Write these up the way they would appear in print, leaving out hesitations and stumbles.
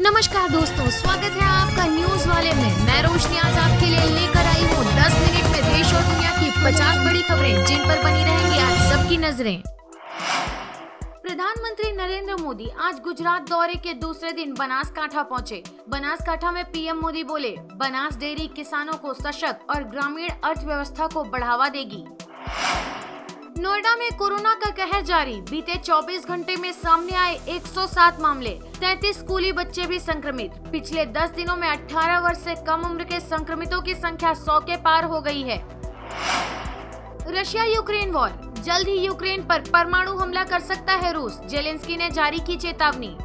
नमस्कार दोस्तों, स्वागत है आपका न्यूज वाले में। मैं रोशनी आज आपके लिए लेकर आई हूँ 10 मिनट में देश और दुनिया की 50 बड़ी खबरें जिन पर बनी रहेंगी आज सबकी नजरें। प्रधानमंत्री नरेंद्र मोदी आज गुजरात दौरे के दूसरे दिन बनासकांठा पहुंचे। बनासकांठा में पीएम मोदी बोले, बनास डेयरी किसानों को सशक्त और ग्रामीण अर्थव्यवस्था को बढ़ावा देगी। नोएडा में कोरोना का कहर जारी, बीते 24 घंटे में सामने आए 107 मामले, 33 स्कूली बच्चे भी संक्रमित। पिछले 10 दिनों में 18 वर्ष से कम उम्र के संक्रमितों की संख्या 100 के पार हो गई है। रशिया यूक्रेन वॉर, जल्द ही यूक्रेन पर परमाणु हमला कर सकता है रूस, जेलेंस्की ने जारी की चेतावनी।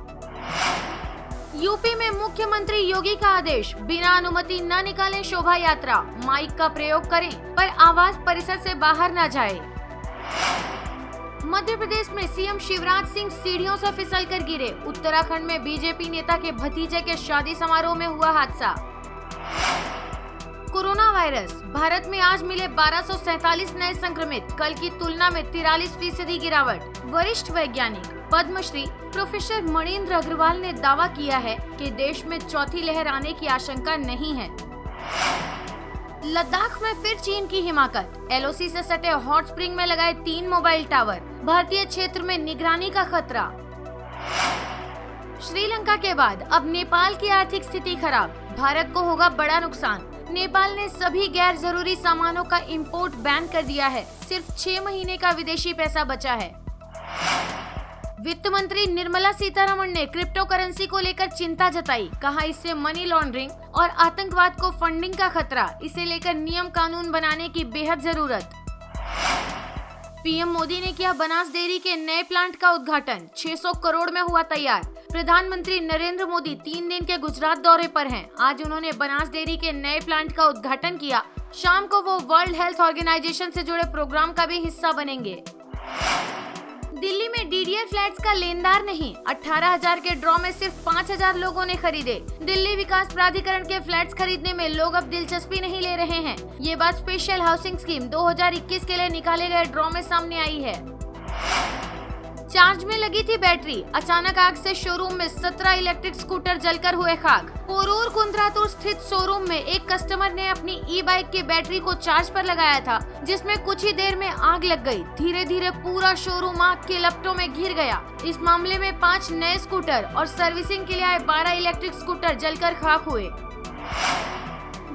यूपी में मुख्यमंत्री योगी का आदेश, बिना अनुमति न निकालें शोभा यात्रा, माइक का प्रयोग करें पर आवास परिसर से बाहर न जाए। मध्य प्रदेश में सीएम शिवराज सिंह सीढ़ियों से फिसलकर गिरे। उत्तराखंड में बीजेपी नेता के भतीजे के शादी समारोह में हुआ हादसा। कोरोना वायरस, भारत में आज मिले 1247 नए संक्रमित, कल की तुलना में 43% गिरावट। वरिष्ठ वैज्ञानिक पद्मश्री प्रोफेसर मणिन्द्र अग्रवाल ने दावा किया है कि देश में चौथी लहर आने की आशंका नहीं है। लद्दाख में फिर चीन की हिमाकत, एलओसी से सटे हॉट स्प्रिंग में लगाए 3 मोबाइल टावर, भारतीय क्षेत्र में निगरानी का खतरा। श्रीलंका के बाद अब नेपाल की आर्थिक स्थिति खराब, भारत को होगा बड़ा नुकसान। नेपाल ने सभी गैर जरूरी सामानों का इंपोर्ट बैन कर दिया है, सिर्फ 6 महीने का विदेशी पैसा बचा है। वित्त मंत्री निर्मला सीतारमण ने क्रिप्टो करेंसी को लेकर चिंता जताई, कहा इससे मनी लॉन्ड्रिंग और आतंकवाद को फंडिंग का खतरा, इसे लेकर नियम कानून बनाने की बेहद जरूरत। पीएम मोदी ने किया बनास डेयरी के नए प्लांट का उद्घाटन, 600 करोड़ में हुआ तैयार। प्रधानमंत्री नरेंद्र मोदी 3 दिन के गुजरात दौरे पर हैं। आज उन्होंने बनास डेयरी के नए प्लांट का उद्घाटन किया। शाम को वो वर्ल्ड हेल्थ ऑर्गेनाइजेशन से जुड़े प्रोग्राम का भी हिस्सा बनेंगे। दिल्ली में डीडीआर फ्लैट्स का लेनदार नहीं, 18,000 के ड्रॉ में सिर्फ 5,000 लोगों ने खरीदे। दिल्ली विकास प्राधिकरण के फ्लैट्स खरीदने में लोग अब दिलचस्पी नहीं ले रहे हैं। ये बात स्पेशल हाउसिंग स्कीम 2021 के लिए निकाले गए ड्रॉ में सामने आई है। चार्ज में लगी थी बैटरी, अचानक आग से शोरूम में 17 इलेक्ट्रिक स्कूटर जलकर हुए खाक। पोरूर कुंद्रातुर स्थित शोरूम में एक कस्टमर ने अपनी ई बाइक की बैटरी को चार्ज पर लगाया था, जिसमें कुछ ही देर में आग लग गई। धीरे धीरे पूरा शोरूम आग के लपटों में घिर गया। इस मामले में 5 नए स्कूटर और सर्विसिंग के लिए आए 12 इलेक्ट्रिक स्कूटर जलकर खाक हुए।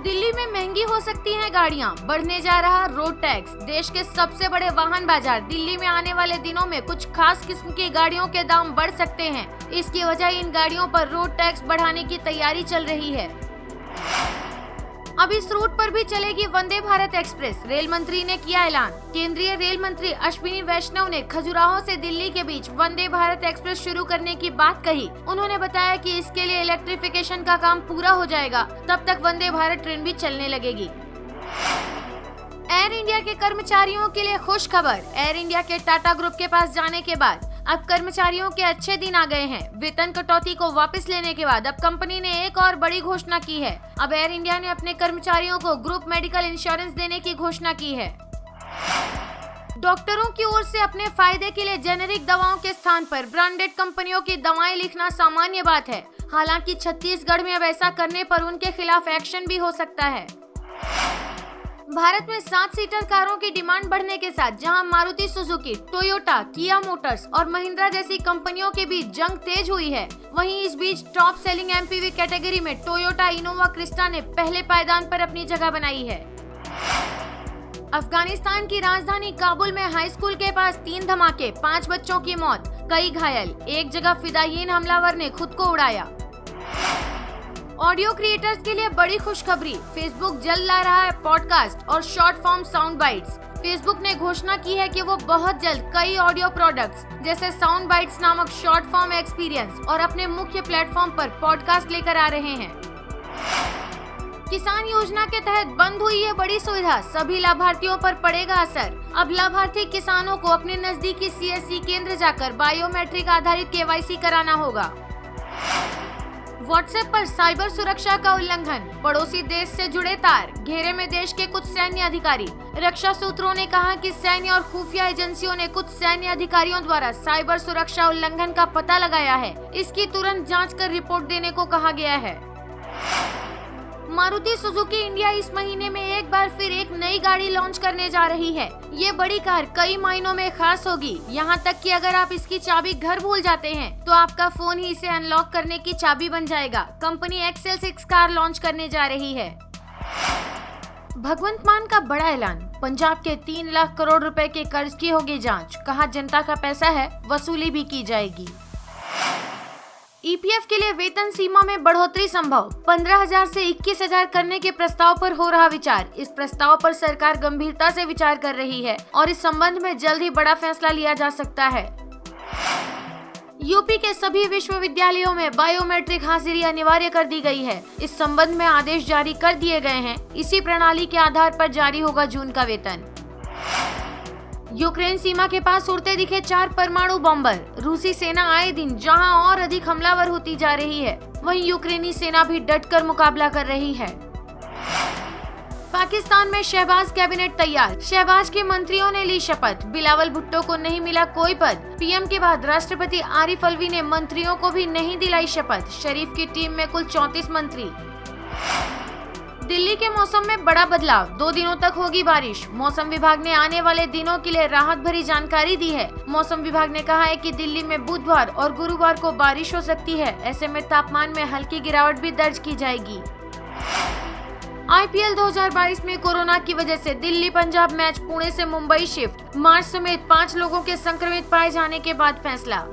दिल्ली में महंगी हो सकती हैं गाड़ियां, बढ़ने जा रहा रोड टैक्स। देश के सबसे बड़े वाहन बाजार दिल्ली में आने वाले दिनों में कुछ खास किस्म की गाड़ियों के दाम बढ़ सकते हैं। इसकी वजह इन गाड़ियों पर रोड टैक्स बढ़ाने की तैयारी चल रही है। अब इस रूट पर भी चलेगी वंदे भारत एक्सप्रेस, रेल मंत्री ने किया ऐलान। केंद्रीय रेल मंत्री अश्विनी वैष्णव ने खजुराहो से दिल्ली के बीच वंदे भारत एक्सप्रेस शुरू करने की बात कही। उन्होंने बताया कि इसके लिए इलेक्ट्रिफिकेशन का काम पूरा हो जाएगा, तब तक वंदे भारत ट्रेन भी चलने लगेगी। एयर इंडिया के कर्मचारियों के लिए खुश खबर, एयर इंडिया के टाटा ग्रुप के पास जाने के बाद अब कर्मचारियों के अच्छे दिन आ गए हैं। वेतन कटौती को वापस लेने के बाद अब कंपनी ने एक और बड़ी घोषणा की है। अब एयर इंडिया ने अपने कर्मचारियों को ग्रुप मेडिकल इंश्योरेंस देने की घोषणा की है। डॉक्टरों की ओर से अपने फायदे के लिए जेनेरिक दवाओं के स्थान पर ब्रांडेड कंपनियों की दवाएं लिखना सामान्य बात है। हालांकि छत्तीसगढ़ में अब ऐसा करने पर उनके खिलाफ एक्शन भी हो सकता है। भारत में 7 सीटर कारों की डिमांड बढ़ने के साथ जहां मारुति सुजुकी, टोयोटा, किया मोटर्स और महिंद्रा जैसी कंपनियों के बीच जंग तेज हुई है, वहीं इस बीच टॉप सेलिंग एमपीवी कैटेगरी में टोयोटा इनोवा क्रिस्टा ने पहले पायदान पर अपनी जगह बनाई है। अफगानिस्तान की राजधानी काबुल में हाई स्कूल के पास 3 धमाके, 5 बच्चों की मौत, कई घायल। एक जगह फिदायीन हमलावर ने खुद को उड़ाया। ऑडियो क्रिएटर्स के लिए बड़ी खुशखबरी, फेसबुक जल्द ला रहा है पॉडकास्ट और short form sound bytes. Facebook ने घोषणा की है कि वो बहुत जल्द कई ऑडियो प्रोडक्ट्स जैसे साउंड बाइट्स नामक शॉर्ट फॉर्म एक्सपीरियंस और अपने मुख्य प्लेटफॉर्म पर पॉडकास्ट लेकर आ रहे हैं। किसान योजना के तहत बंद हुई ये बड़ी सुविधा, सभी लाभार्थियों पर पड़ेगा असर। अब लाभार्थी किसानों को अपने नजदीकी सीएससी केंद्र जाकर बायोमेट्रिक आधारित केवाईसी कराना होगा। व्हाट्सएप पर साइबर सुरक्षा का उल्लंघन, पड़ोसी देश से जुड़े तार, घेरे में देश के कुछ सैन्य अधिकारी। रक्षा सूत्रों ने कहा कि सैन्य और खुफिया एजेंसियों ने कुछ सैन्य अधिकारियों द्वारा साइबर सुरक्षा उल्लंघन का पता लगाया है। इसकी तुरंत जांच कर रिपोर्ट देने को कहा गया है। मारुति सुजुकी इंडिया इस महीने में एक बार फिर एक नई गाड़ी लॉन्च करने जा रही है। ये बड़ी कार कई मायनों में खास होगी, यहाँ तक कि अगर आप इसकी चाबी घर भूल जाते हैं तो आपका फोन ही इसे अनलॉक करने की चाबी बन जाएगा। कंपनी XL6 कार लॉन्च करने जा रही है। भगवंत मान का बड़ा ऐलान, पंजाब के 3 लाख करोड़ रुपए के कर्ज की होगी जांच। कहा जनता का पैसा है, वसूली भी की जाएगी। EPF के लिए वेतन सीमा में बढ़ोतरी संभव, 15,000 से 21,000 करने के प्रस्ताव पर हो रहा विचार। इस प्रस्ताव पर सरकार गंभीरता से विचार कर रही है और इस संबंध में जल्द ही बड़ा फैसला लिया जा सकता है। यूपी के सभी विश्वविद्यालयों में बायोमेट्रिक हाजिरी अनिवार्य कर दी गई है। इस संबंध में आदेश जारी कर दिए गए हैं। इसी प्रणाली के आधार पर जारी होगा जून का वेतन। यूक्रेन सीमा के पास उड़ते दिखे 4 परमाणु बॉम्बर। रूसी सेना आए दिन जहां और अधिक हमलावर होती जा रही है, वहीं यूक्रेनी सेना भी डटकर मुकाबला कर रही है। पाकिस्तान में शहबाज कैबिनेट तैयार, शहबाज के मंत्रियों ने ली शपथ। बिलावल भुट्टो को नहीं मिला कोई पद। PM के बाद राष्ट्रपति आरिफ अलवी ने मंत्रियों को भी नहीं दिलाई शपथ। शरीफ की टीम में कुल 34 मंत्री। दिल्ली के मौसम में बड़ा बदलाव, 2 दिनों तक होगी बारिश। मौसम विभाग ने आने वाले दिनों के लिए राहत भरी जानकारी दी है। मौसम विभाग ने कहा है कि दिल्ली में बुधवार और गुरुवार को बारिश हो सकती है। ऐसे में तापमान में हल्की गिरावट भी दर्ज की जाएगी। IPL 2022 में कोरोना की वजह से दिल्ली पंजाब मैच पुणे से मुंबई शिफ्ट। मार्च समेत 5 लोगों के संक्रमित पाए जाने के बाद फैसला।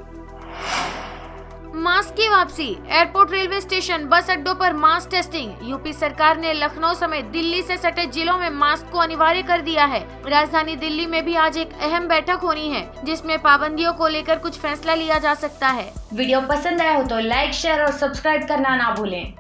मास्क की वापसी, एयरपोर्ट, रेलवे स्टेशन, बस अड्डों पर मास्क टेस्टिंग। यूपी सरकार ने लखनऊ समेत दिल्ली से सटे जिलों में मास्क को अनिवार्य कर दिया है। राजधानी दिल्ली में भी आज एक अहम बैठक होनी है, जिसमें पाबंदियों को लेकर कुछ फैसला लिया जा सकता है। वीडियो पसंद आया हो तो लाइक, शेयर और सब्सक्राइब करना ना भूलें।